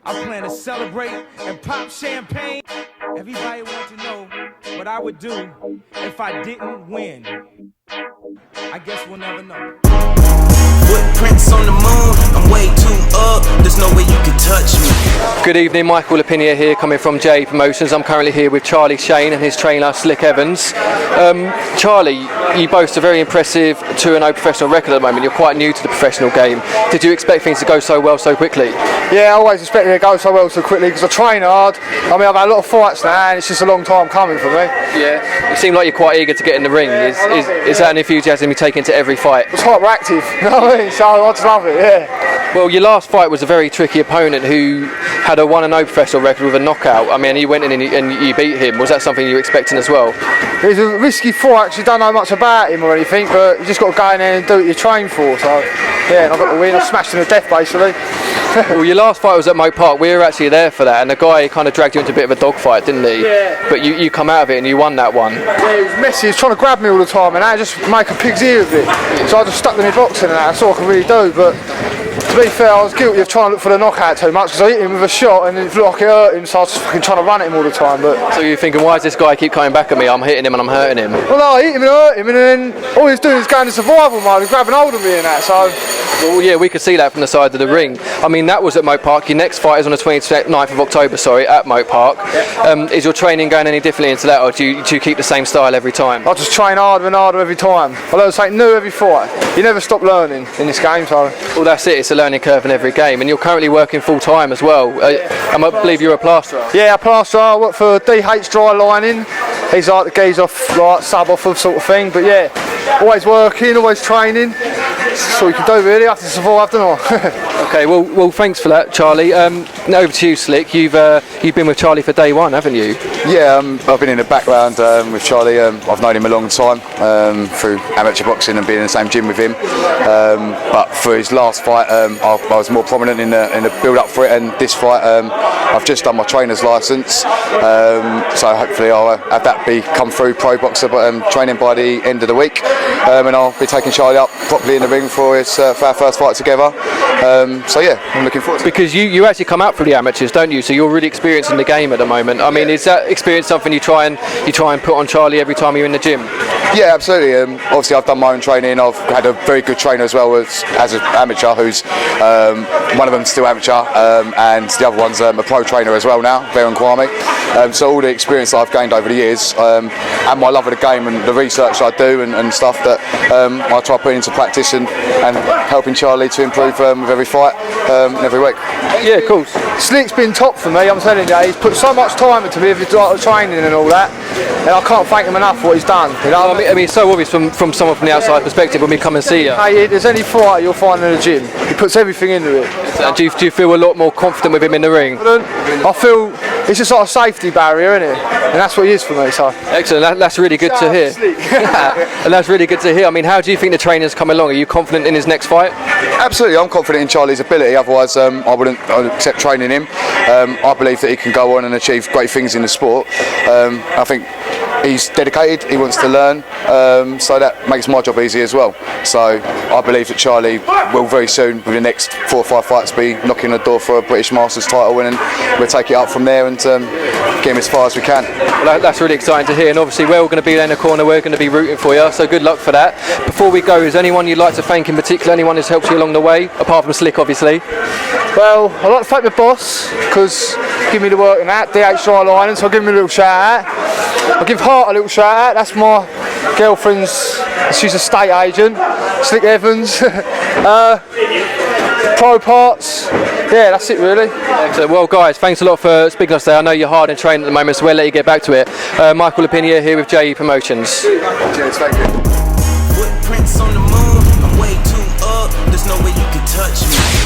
I plan to celebrate and pop champagne. Everybody wants to know what I would do if I didn't win. I guess we'll never know. Footprints on the moon, I'm way too up, there's no way you can touch me. Good evening, Mike Lerpiniere here, coming from J Promotions. I'm currently here with Charlie Shane and his trainer Slick Evans. Charlie, you boast a very impressive 2-0 professional record at the moment. You're quite new to the professional game. Did you expect things to go so well so quickly? Yeah, I always expected it to go so well so quickly because I train hard. I mean, I've had a lot of fights now and it's just a long time coming for me. Yeah, you seem like you're quite eager to get in the ring. Is that an enthusiasm you take into every fight? It's hyperactive, you know what I mean? So I just love it, yeah. Well, your last fight was a very tricky opponent who had a 1-0 professional record with a knockout. I mean, you went in and you beat him. Was that something you were expecting as well? It was a risky fight, actually don't know much about him or anything, but you just got to go in there and do what you train for. So, yeah, and I got the win. I smashed him to death, basically. Well, your last fight was at Mote Park. We were actually there for that, and the guy kind of dragged you into a bit of a dogfight, didn't he? Yeah. But you come out of it and you won that one. Yeah, it was messy. He was trying to grab me all the time, and I just make a pig's ear of it. So I just stuck them in boxing, and that's all I could really do. But to be fair, I was guilty of trying to look for the knockout too much because I hit him with a shot and it looked like it hurt him, so I was fucking trying to run at him all the time. But so you're thinking, why does this guy keep coming back at me? I'm hitting him and I'm hurting him. Well, no, I hit him and hurt him, and then all he was doing was going to survival mode and grabbing hold of me and that. So. Well, yeah, we could see that from the side of the ring. I mean, that was at Mote Park. Your next fight is on the 29th of October, at Mote Park. Is your training going any differently into that, or do you keep the same style every time? I just train harder and harder every time. I learn something new every fight. You never stop learning in this game, so. Well, that's it. It's a learning curve in every game, and you're currently working full time as well. I believe you're a plasterer. Yeah, a plasterer. I work for DH Dry Lining. He's like the geezer off, like sub off of sort of thing. But yeah, always working, always training. That's all you can do really. I have to survive, don't I? Okay, well, thanks for that, Charlie. Now over to you, Slick. You've been with Charlie for day one, haven't you? Yeah, I've been in the background with Charlie. I've known him a long time through amateur boxing and being in the same gym with him. But for his last fight, I was more prominent in the build-up for it, and this fight, I've just done my trainer's licence. So hopefully I'll have that come through pro boxer training by the end of the week, and I'll be taking Charlie up properly in the ring for our first fight together. So yeah, I'm looking forward to it. Because you actually come out for the amateurs, don't you? So you're really experienced in the game at the moment. I mean, is that experience something you try and put on Charlie every time you're in the gym? Yeah, absolutely. Obviously, I've done my own training. I've had a very good trainer as well as an amateur, who's one of them's still amateur, and the other one's a pro trainer as well now, Baron Kwame. So all the experience that I've gained over the years, and my love of the game and the research I do and stuff that I try putting into practice and helping Charlie to improve with every fight and every week. Yeah, of course. Slick's been top for me, I'm telling you. He's put so much time into me with the training and all that, and I can't thank him enough for what he's done. You know? I mean, it's so obvious from someone from the outside perspective when we come and see you. Hey, if there's any fight you'll find in the gym, he puts everything into it. And do you feel a lot more confident with him in the ring? I feel it's just like a safety barrier, isn't it? And that's what he is for me. So excellent. That's really good to hear. And that's really good to hear. I mean, how do you think the training's come along? Are you confident in his next fight? Absolutely, I'm confident in Charlie's ability. Otherwise, I wouldn't accept training him. I believe that he can go on and achieve great things in the sport. I think he's dedicated, he wants to learn, so that makes my job easy as well. So I believe that Charlie will very soon, within the next 4 or 5 fights, be knocking on the door for a British Masters title, and we'll take it up from there and get him as far as we can. Well, that's really exciting to hear, and obviously we're all going to be there in the corner, we're going to be rooting for you, so good luck for that. Before we go, is there anyone you'd like to thank in particular, anyone who's helped you along the way, apart from Slick obviously? Well, I'd like to thank my boss, because give me the work in that, DH Dry Lining, so I'll give him a little shout out. I'll give Hart a little shout out, that's my girlfriend's, she's a state agent, Slick Evans, Pro Parts, yeah, that's it really. Excellent. Well guys, thanks a lot for speaking to us there. I know you're hard in training at the moment, so we'll let you get back to it. Michael Lerpiniere here with JE Promotions. Cheers, thank you. Footprints on the moon, I'm way too up, there's no way you can touch me.